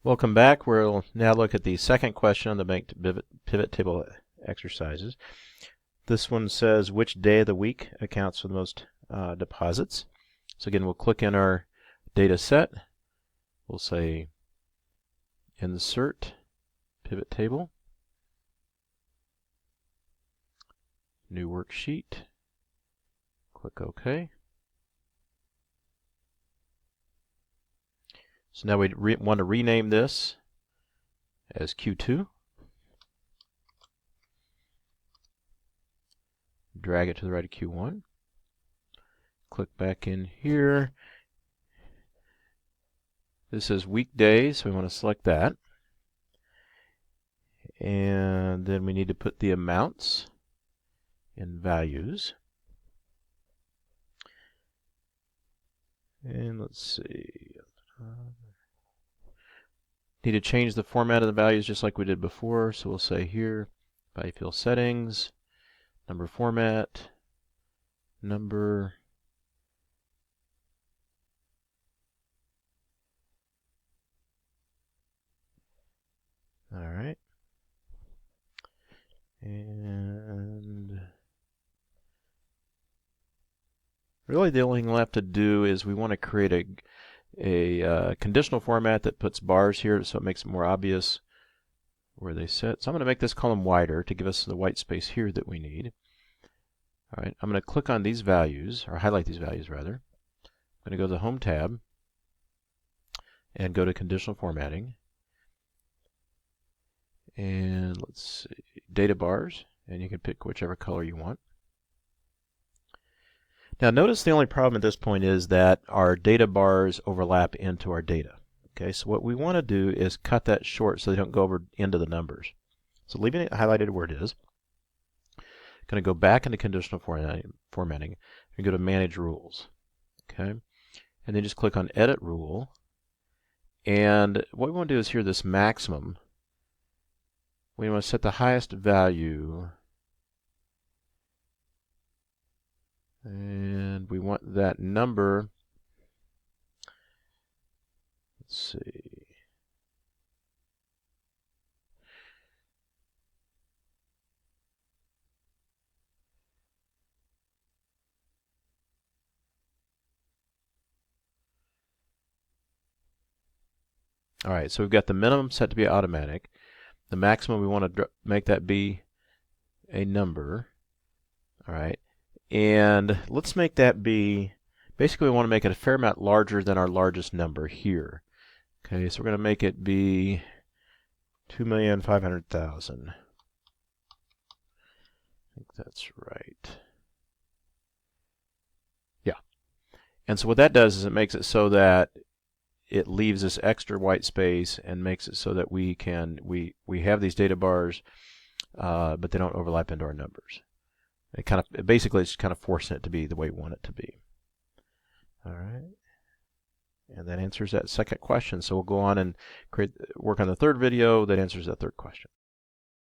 Welcome back. We'll now look at the second question on the banked pivot table exercises. This one says which day of the week accounts for the most deposits. So again, we'll click in our data set. We'll say Insert Pivot Table, New Worksheet, click OK. So now we want to rename this as Q2. Drag it to the right of Q1. Click back in here. This is weekdays, so we want to select that. And then we need to put the amounts in values. And let's see. Need to change the format of the values just like we did before. So we'll say here, value field settings, number format, number, all right. And really the only thing left to do is we want to create a conditional format that puts bars here so it makes it more obvious where they sit. So I'm going to make this column wider to give us the white space here that we need. All right, I'm going to click on these values, or highlight these values rather. I'm going to go to the Home tab and go to Conditional Formatting. And let's see, data bars, and you can pick whichever color you want. Now notice the only problem at this point is that our data bars overlap into our data. Okay, so what we want to do is cut that short so they don't go over into the numbers. So leaving it highlighted where it is, going to go back into conditional formatting and go to Manage Rules. Okay, and then just click on Edit Rule. And what we want to do is here this maximum. We want to set the highest value, and we want that number, let's see, all right, so we've got the minimum set to be automatic. The maximum, we want to make that be a number. All right, and let's make that be, basically we want to make it a fair amount larger than our largest number here. Okay, so we're going to make it be 2,500,000. I think that's right. Yeah. And so what that does is it makes it so that it leaves this extra white space and makes it so that we have these data bars, but they don't overlap into our numbers. It basically it's kind of forcing it to be the way we want it to be. All right, and that answers that second question. So we'll go on and work on the third video that answers that third question.